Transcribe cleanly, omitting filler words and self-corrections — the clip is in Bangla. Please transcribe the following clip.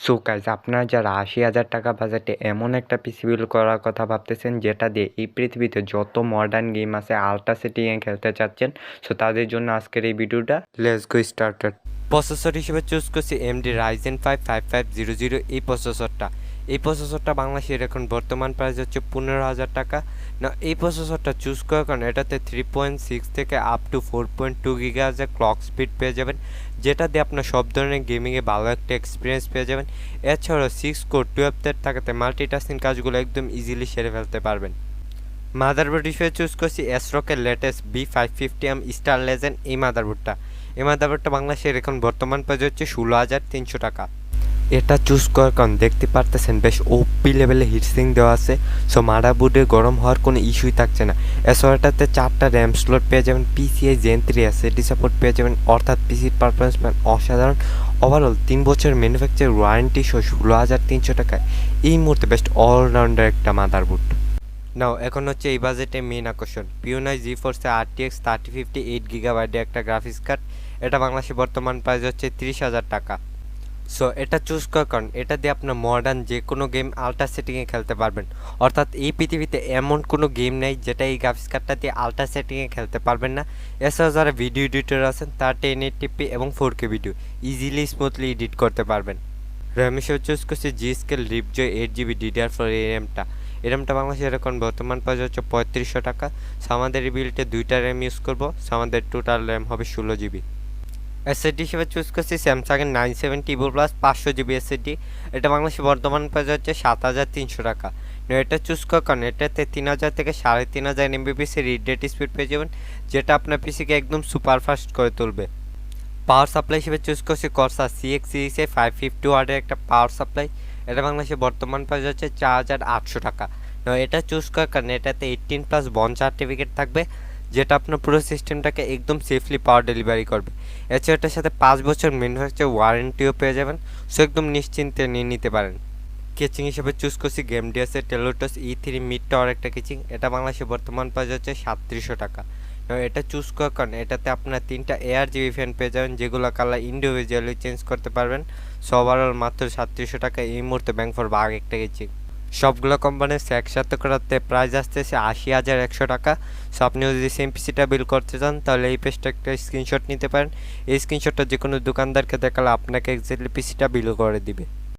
সো গাইস, আপনারা যারা ৮০,০০০ টাকা বাজেটে এমন একটা পিসি বিল্ড করার কথা ভাবতেছেন যেটা দিয়ে এই পৃথিবীতে যত মডার্ন গেম আছে আল্ট্রা সেটিংয়ে খেলতে চাচ্ছেন, সো তাদের জন্য আজকের এই ভিডিওটা। Let's go started. প্রসেসর হিসেবে চুজ করছি AMD Ryzen 5 5500 এই প্রসেসরটা বাংলাদেশের এখন বর্তমান প্রাইস হচ্ছে ১৫,০০০ টাকা। না, এই প্রসেসরটা চুজ করার কারণ এটাতে 3.6 থেকে আপ টু 4.2 গিগাহার্জের ক্লক স্পিড পেয়ে যাবেন, যেটা দিয়ে আপনার সব ধরনের গেমিংয়ে ভালো একটা এক্সপিরিয়েন্স পেয়ে যাবেন। এছাড়াও 6 কোর 12 থ্রেড থাকাতে মাল্টিটাস্কিং কাজগুলো একদম ইজিলি সেরে ফেলতে পারবেন। মাদারবোর্ড হিসেবে চুজ করছি এসরকের লেটেস্ট B550M স্টার লেজেন্ড এই মাদারবোর্ডটা বাংলাদেশের এখন বর্তমান প্রাইস হচ্ছে ১৬,৩০০ টাকা। এটা চুজ করার কারণ দেখতে পারতেছেন বেশ ওপি লেভেলে হিটসিং দেওয়া আছে, সো মাদারবোর্ডে গরম হওয়ার কোনো ইস্যুই থাকছে না। এছাড়াটাতে 4টা র্যাম স্লট পেয়ে যাবেন, PCI Gen 3 SSD সাপোর্ট পেয়ে যাবেন, অর্থাৎ পিসির পারফরমেন্স ম্যান অসাধারণ। ওভারঅল 3 বছরের ম্যানুফ্যাকচার ওয়ারেন্টি সহ ১৬,৩০০ টাকায় এই মুহূর্তে বেস্ট অলরাউন্ডার একটা মাদারবোর্ড। নাও এখন হচ্ছে এই বাজেটে মেন আকর্ষণ পিওনাই GeForce RTX 3050 8GB একটা গ্রাফিক্স কার্ড। এটা বাংলাদেশে বর্তমান প্রাইস হচ্ছে ৩০,০০০ টাকা। সো এটা চুজ করার কারণ এটা দিয়ে আপনার মডার্ন যে কোনো গেম আল্ট্রা সেটিংয়ে খেলতে পারবেন, অর্থাৎ এই পৃথিবীতে এমন কোনো গেম নেই যেটা এই গ্রাফিক্স কার্ডটা দিয়ে আল্ট্রা সেটিংয়ে খেলতে পারবেন না। এছাড়াও যারা ভিডিও এডিটর আছেন তারা 1080p এবং 4K video easily smoothly edit করতে পারবেন। র্যাম হিসেবে চুজ করছি G-Skill Ripjoy 8GB DDR4 এই র্যামটা বাংলাদেশের এখন বর্তমান প্রাইস হচ্ছে ৩৫০০ টাকা। সো আমাদের এই বিল্ডে 2টা র্যাম ইউজ করবো, সো আমাদের টোটাল র্যাম হবে 16GB। এসএসডি হিসেবে চুজ করছি স্যামসাংয়ের 970 ইভো প্লাস 500GB এসএসডি। এটা বাংলাদেশে বর্তমান প্রাইস হচ্ছে ৭,৩০০ টাকা। এটা চুজ করার কারণ এটাতে ৩,০০০ থেকে ৩,৫০০ MBPS রিড রেট স্পিড পেয়ে যাবেন, যেটা আপনার পিসিকে একদম সুপার ফাস্ট করে তুলবে। পাওয়ার সাপ্লাই হিসেবে চুজ করছি Corsair CX সিরিজে 550 ওয়াটের একটা পাওয়ার সাপ্লাই। এটা বাংলাদেশে বর্তমান প্রাইস হচ্ছে ৪,৮০০ টাকা। এটা চুজ করার কারণে এটাতে 18+ বন্ড সার্টিফিকেট থাকবে, যেটা আপনার পুরো সিস্টেমটাকে একদম সেফলি পাওয়ার ডেলিভারি করবে। এছাড়া এটার সাথে 5 বছর ম্যানুফ্যাকচার ওয়ারেন্টিও পেয়ে যাবেন, সো একদম নিশ্চিন্তে নিয়ে নিতে পারেন। কেচিং হিসেবে চুজ করছি গেমডিয়াসের টেলোটস E3 মিড টাওয়ার একটা কেচিং। এটা বাংলাদেশে বর্তমান প্রাইস হচ্ছে ৩৭০০ টাকা। এটা চুজ করার কারণ এটাতে আপনার 3টা ARGB ফ্যান পেয়ে যাবেন, যেগুলো কালার ইন্ডিভিজুয়ালি চেঞ্জ করতে পারবেন। সো ওভারঅল মাত্র ৩৭০০ টাকা এই মুহূর্তে ব্যাংক ফর বাগ একটা কেচিং। সবগুলো কোম্পানির একসাথে করাতে প্রাইস আসতেছে ৮০,১০০ টাকা। সো আপনি যদি সেম পিসিটা বিল্ড করতে চান তাহলে এই পেজটা একটা স্ক্রিনশট নিতে পারেন। এই স্ক্রিনশটটা যে কোনো দোকানদারকে দেখালে আপনাকে এক্স্যাক্টলি পিসিটা বিল্ড করে দিবে।